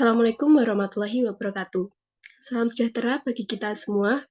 Assalamualaikum warahmatullahi wabarakatuh. Salam sejahtera bagi kita semua.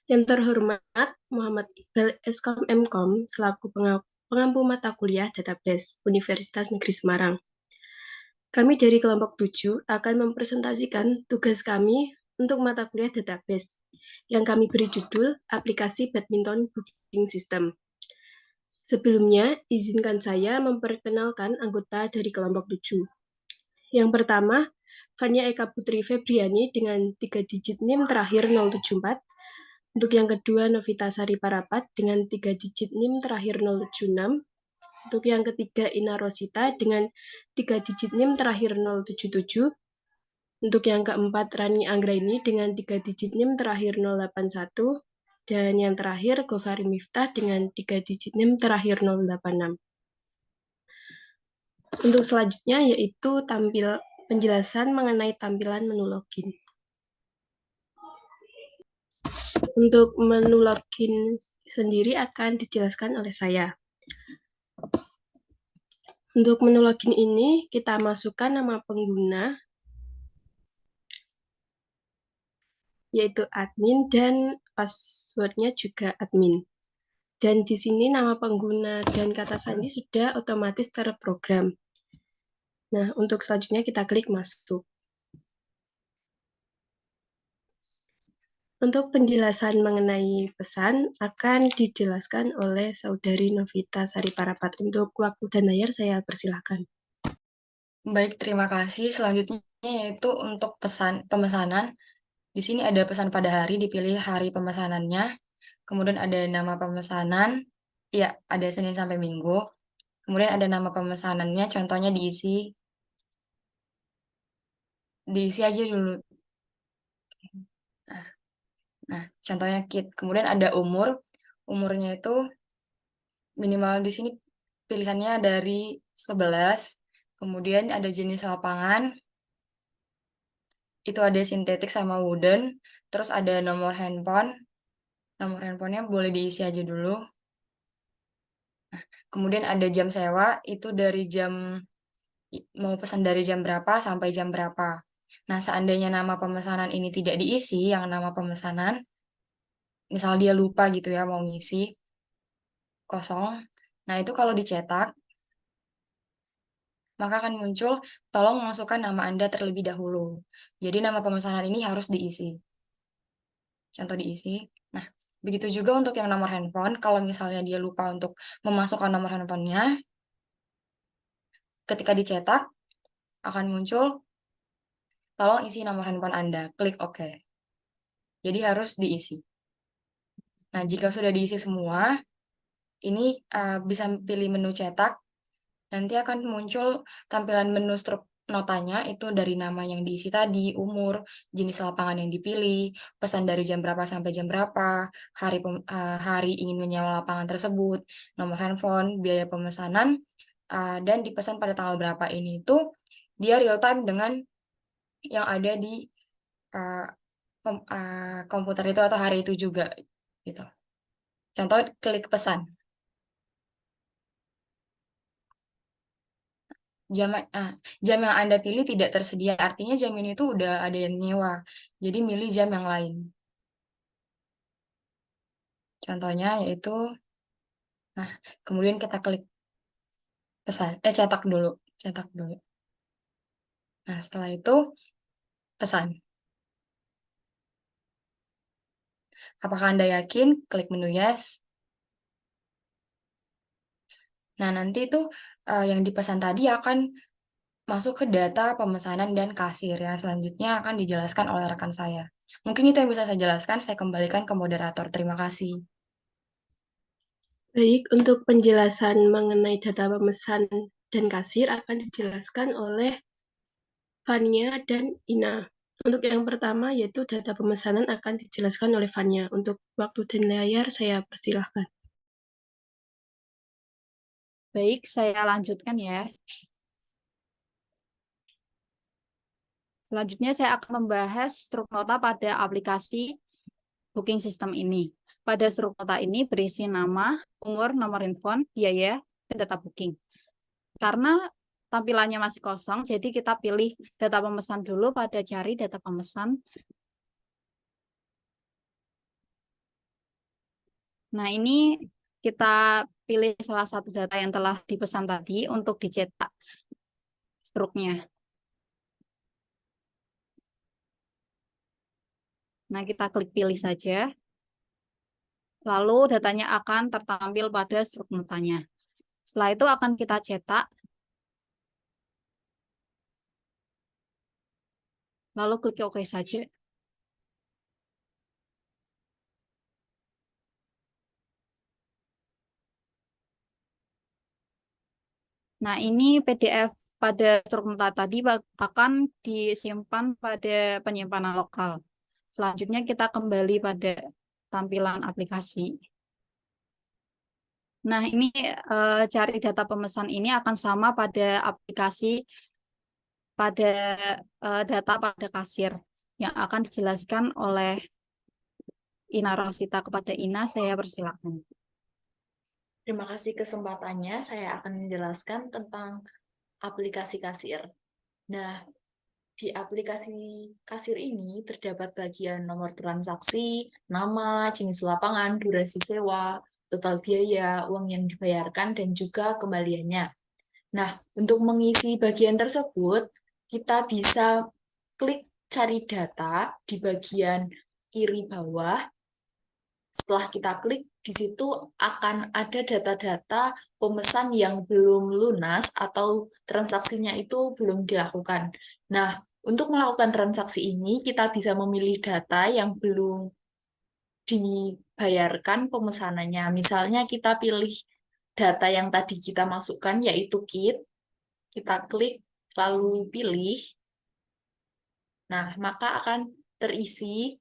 Yang terhormat Muhammad Iqbal Eskom Mkom selaku pengampu mata kuliah Database Universitas Negeri Semarang. Kami dari kelompok 7 akan mempresentasikan tugas kami untuk mata kuliah Database yang kami beri judul Aplikasi Badminton Booking System. Sebelumnya, izinkan saya memperkenalkan anggota dari kelompok 7. Yang pertama, Fania Eka Putri Febriani dengan 3 digit NIM terakhir 074. Untuk yang kedua, Novita Sari Parapat dengan 3 digit NIM terakhir 076. Untuk yang ketiga, Ina Rosita dengan 3 digit NIM terakhir 077. Untuk yang keempat, Rani Anggraini dengan 3 digit NIM terakhir 081. Dan yang terakhir, Gofari Miftah dengan 3 digit NIM terakhir 086. Untuk selanjutnya yaitu penjelasan mengenai tampilan menu login. Untuk menu login sendiri akan dijelaskan oleh saya. Untuk menu login ini, kita masukkan nama pengguna, yaitu admin, dan passwordnya juga admin. Dan di sini nama pengguna dan kata sandi sudah otomatis terprogram. Nah, untuk selanjutnya kita klik masuk. Untuk penjelasan mengenai pesan akan dijelaskan oleh Saudari Novita Sari Parapat. Untuk waktu dan layar saya persilahkan. Baik, terima kasih. Selanjutnya yaitu untuk pemesanan. Di sini ada pesan pada hari, dipilih hari pemesanannya. Kemudian ada nama pemesanan. Ya, ada Senin sampai Minggu. Kemudian ada nama pemesanannya, contohnya diisi aja dulu. Nah, contohnya kit. Kemudian ada umur. Umurnya itu minimal di sini pilihannya dari 11. Kemudian ada jenis lapangan. Itu ada sintetik sama wooden. Terus ada nomor handphone. Nomor handphonenya boleh diisi aja dulu. Kemudian ada jam sewa, itu mau pesan dari jam berapa sampai jam berapa. Nah, seandainya nama pemesanan ini tidak diisi, yang nama pemesanan, misal dia lupa gitu ya mau ngisi, kosong. Nah, itu kalau dicetak, maka akan muncul, tolong masukkan nama Anda terlebih dahulu. Jadi nama pemesanan ini harus diisi. Contoh diisi. Nah, begitu juga untuk yang nomor handphone, kalau misalnya dia lupa untuk memasukkan nomor handphonenya, ketika dicetak, akan muncul, tolong isi nomor handphone Anda. Klik OK. Jadi harus diisi. Nah, jika sudah diisi semua, ini bisa pilih menu cetak. Nanti akan muncul tampilan menu notanya itu dari nama yang diisi tadi, umur, jenis lapangan yang dipilih, pesan dari jam berapa sampai jam berapa, hari ingin menyewa lapangan tersebut, nomor handphone, biaya pemesanan, dan dipesan pada tanggal berapa ini itu dia real time dengan yang ada di uh, komputer itu atau hari itu juga gitu. Contoh klik pesan. Jam jam yang Anda pilih tidak tersedia, artinya jam ini tuh udah ada yang nyewa. Jadi milih jam yang lain. Contohnya yaitu nah, kemudian kita klik pesan, cetak dulu, cetak dulu. Nah, setelah itu pesan. Apakah Anda yakin? Klik menu yes. Nah, nanti itu yang dipesan tadi akan masuk ke data pemesanan dan kasir ya. Selanjutnya akan dijelaskan oleh rekan saya. Mungkin itu yang bisa saya jelaskan. Saya kembalikan ke moderator. Terima kasih. Baik, untuk penjelasan mengenai data pemesan dan kasir akan dijelaskan oleh Fania dan Ina. Untuk yang pertama yaitu data pemesanan akan dijelaskan oleh Fania. Untuk waktu dan layar saya persilahkan. Baik, saya lanjutkan ya. Selanjutnya saya akan membahas struk nota pada aplikasi booking system ini. Pada struk nota ini berisi nama, umur, nomor handphone, biaya, dan data booking. Karena tampilannya masih kosong, jadi kita pilih data pemesan dulu pada cari data pemesan. Nah, ini kita pilih salah satu data yang telah dipesan tadi untuk dicetak struknya. Nah, kita klik pilih saja. Lalu datanya akan tertampil pada struk notanya. Setelah itu akan kita cetak. Lalu klik OK saja. Nah, ini PDF pada struk nota tadi akan disimpan pada penyimpanan lokal. Selanjutnya kita kembali pada tampilan aplikasi. Nah, ini cari data pemesan ini akan sama pada aplikasi pada data pada kasir yang akan dijelaskan oleh Ina Rosita kepada Ina. Saya persilakan. Terima kasih kesempatannya. Saya akan menjelaskan tentang aplikasi kasir. Nah, di aplikasi kasir ini terdapat bagian nomor transaksi, nama, jenis lapangan, durasi sewa, total biaya, uang yang dibayarkan, dan juga kembaliannya. Nah, untuk mengisi bagian tersebut, kita bisa klik cari data di bagian kiri bawah. Setelah kita klik, di situ akan ada data-data pemesan yang belum lunas atau transaksinya itu belum dilakukan. Nah, untuk melakukan transaksi ini, kita bisa memilih data yang belum dibayarkan pemesanannya. Misalnya kita pilih data yang tadi kita masukkan, yaitu KIT. Kita klik, lalu pilih. Nah, maka akan terisi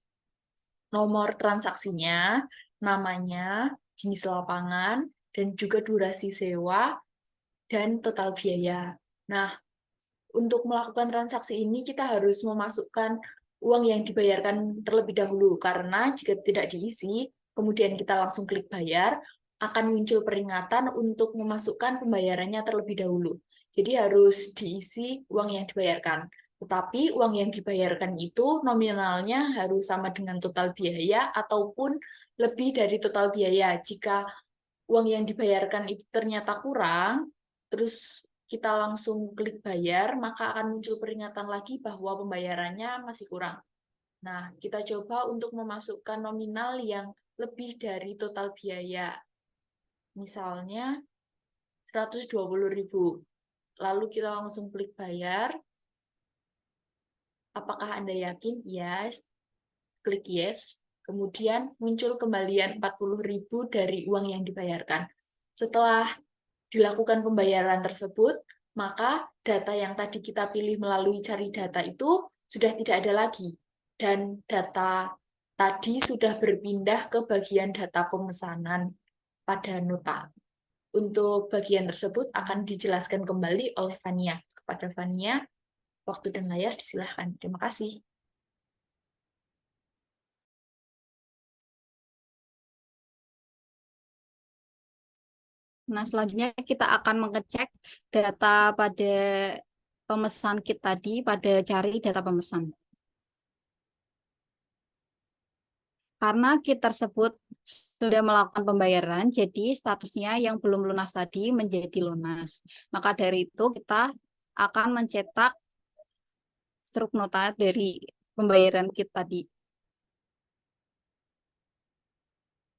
nomor transaksinya, namanya, jenis lapangan, dan juga durasi sewa, dan total biaya. Nah, untuk melakukan transaksi ini kita harus memasukkan uang yang dibayarkan terlebih dahulu, karena jika tidak diisi, kemudian kita langsung klik bayar, akan muncul peringatan untuk memasukkan pembayarannya terlebih dahulu. Jadi harus diisi uang yang dibayarkan. Tetapi uang yang dibayarkan itu nominalnya harus sama dengan total biaya ataupun lebih dari total biaya. Jika uang yang dibayarkan itu ternyata kurang, terus kita langsung klik bayar, maka akan muncul peringatan lagi bahwa pembayarannya masih kurang. Nah, kita coba untuk memasukkan nominal yang lebih dari total biaya. Misalnya 120.000. Lalu kita langsung klik bayar. Apakah Anda yakin? Yes. Klik yes. Kemudian muncul kembalian 40.000 dari uang yang dibayarkan. Setelah dilakukan pembayaran tersebut, maka data yang tadi kita pilih melalui cari data itu sudah tidak ada lagi. Dan data tadi sudah berpindah ke bagian data pemesanan pada nota. Untuk bagian tersebut akan dijelaskan kembali oleh Fania. Kepada Fania, waktu dan layar disilahkan. Terima kasih. Nah, selanjutnya kita akan mengecek data pada pemesan kit tadi pada cari data pemesan. Karena kit tersebut sudah melakukan pembayaran, jadi statusnya yang belum lunas tadi menjadi lunas. Maka dari itu kita akan mencetak struk nota dari pembayaran kit tadi.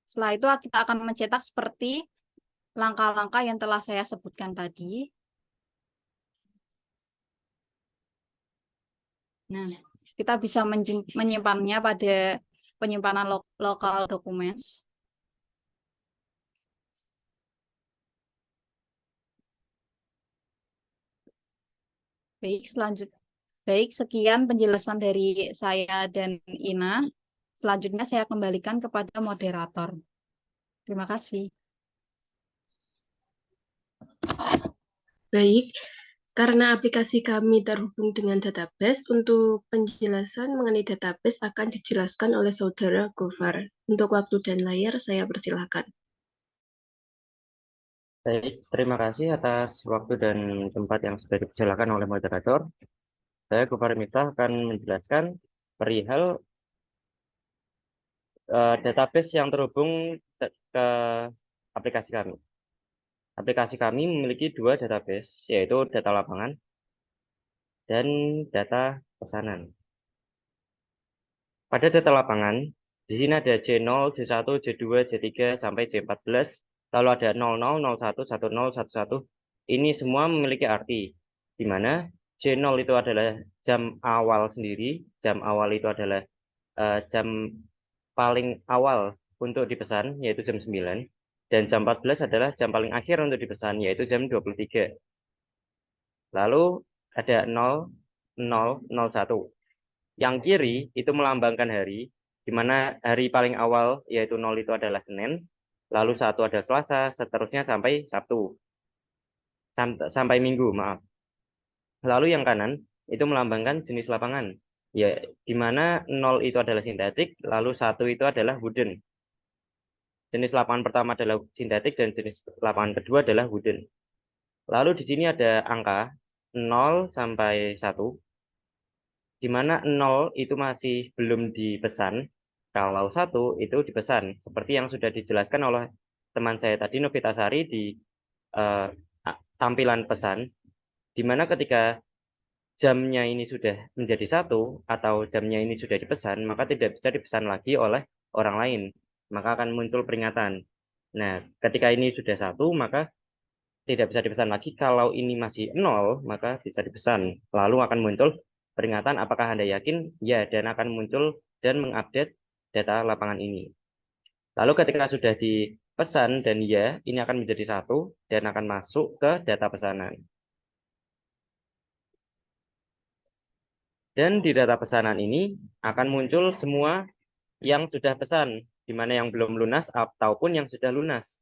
Setelah itu kita akan mencetak seperti langkah-langkah yang telah saya sebutkan tadi. Nah, kita bisa menyimpannya pada penyimpanan lokal documents. Baik, sekian penjelasan dari saya dan Ina. Selanjutnya saya kembalikan kepada moderator. Terima kasih. Baik, karena aplikasi kami terhubung dengan database, untuk penjelasan mengenai database akan dijelaskan oleh Saudara Gofar. Untuk waktu dan layar, saya persilakan. Baik, terima kasih atas waktu dan tempat yang sudah dipersilakan oleh moderator. Saya Gufar Miftah akan menjelaskan perihal database yang terhubung ke aplikasi kami. Aplikasi kami memiliki dua database, yaitu data lapangan dan data pesanan. Pada data lapangan, di sini ada J0, J1, J2, J3, sampai J14, lalu ada 00, 01, 10, 11. Ini semua memiliki arti, di mana J0 itu adalah jam awal sendiri, jam awal itu adalah jam paling awal untuk dipesan, yaitu jam 9, dan jam 14 adalah jam paling akhir untuk dipesan, yaitu jam 23. Lalu ada 0, 0, 01. Yang kiri itu melambangkan hari, di mana hari paling awal yaitu 0 itu adalah Senin, lalu 1 adalah Selasa, seterusnya sampai Sabtu. Sampai Minggu, maaf. Lalu yang kanan itu melambangkan jenis lapangan, ya, di mana 0 itu adalah sintetik, lalu 1 itu adalah wooden. Jenis lapangan pertama adalah sintetik dan jenis lapangan kedua adalah wooden. Lalu di sini ada angka 0 sampai 1. Di mana 0 itu masih belum dipesan, kalau 1 itu dipesan, seperti yang sudah dijelaskan oleh teman saya tadi, Novitasari, di uh, tampilan pesan, di mana ketika jamnya ini sudah menjadi 1 atau jamnya ini sudah dipesan, maka tidak bisa dipesan lagi oleh orang lain, maka akan muncul peringatan. Nah, ketika ini sudah 1, maka tidak bisa dipesan lagi. Kalau ini masih 0, maka bisa dipesan. Lalu akan muncul peringatan apakah Anda yakin? Ya, dan akan muncul dan mengupdate data lapangan ini. Lalu ketika sudah dipesan dan ya, ini akan menjadi 1 dan akan masuk ke data pesanan. Dan di data pesanan ini akan muncul semua yang sudah pesan, di mana yang belum lunas ataupun yang sudah lunas.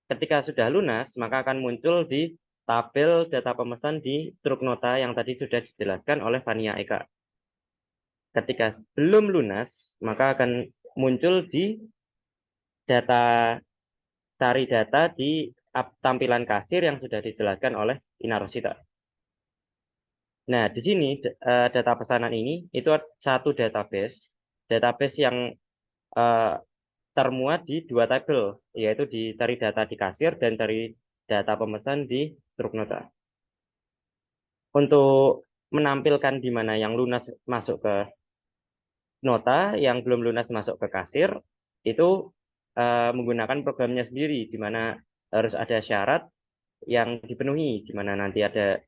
Ketika sudah lunas, maka akan muncul di tabel data pemesan di truk nota yang tadi sudah dijelaskan oleh Fania Eka. Ketika belum lunas, maka akan muncul di data cari data di tampilan kasir yang sudah dijelaskan oleh Ina Rosita. Nah, di sini data pesanan ini itu satu database yang termuat di dua tabel, yaitu di cari data di kasir dan cari data pemesan di truk nota. Untuk menampilkan di mana yang lunas masuk ke nota, yang belum lunas masuk ke kasir, itu menggunakan programnya sendiri, di mana harus ada syarat yang dipenuhi, di mana nanti ada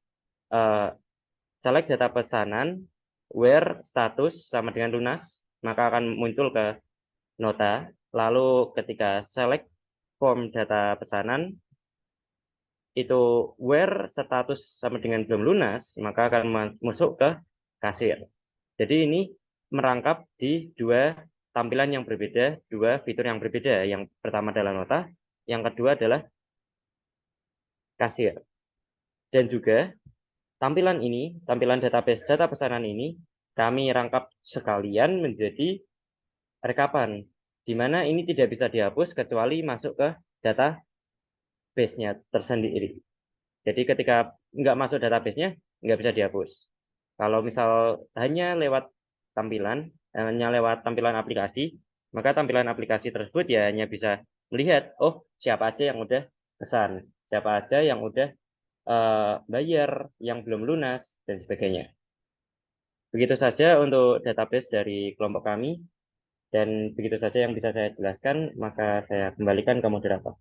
select data pesanan, where status sama dengan lunas, maka akan muncul ke nota. Lalu ketika select form data pesanan, itu where status sama dengan belum lunas, maka akan masuk ke kasir. Jadi ini merangkap di dua tampilan yang berbeda, dua fitur yang berbeda. Yang pertama adalah nota, yang kedua adalah kasir. Dan juga tampilan ini, tampilan database data pesanan ini, kami rangkap sekalian menjadi rekapan, di mana ini tidak bisa dihapus kecuali masuk ke database-nya tersendiri. Jadi ketika nggak masuk database-nya, nggak bisa dihapus. Kalau misal hanya lewat tampilan aplikasi, maka tampilan aplikasi tersebut ya hanya bisa melihat, oh siapa aja yang udah pesan, siapa aja yang udah bayar, yang belum lunas, dan sebagainya. Begitu saja untuk database dari kelompok kami, dan begitu saja yang bisa saya jelaskan, maka saya kembalikan ke moderator.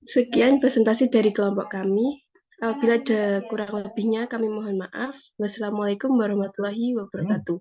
Sekian presentasi dari kelompok kami. Apabila ada kurang lebihnya, kami mohon maaf. Wassalamualaikum warahmatullahi wabarakatuh.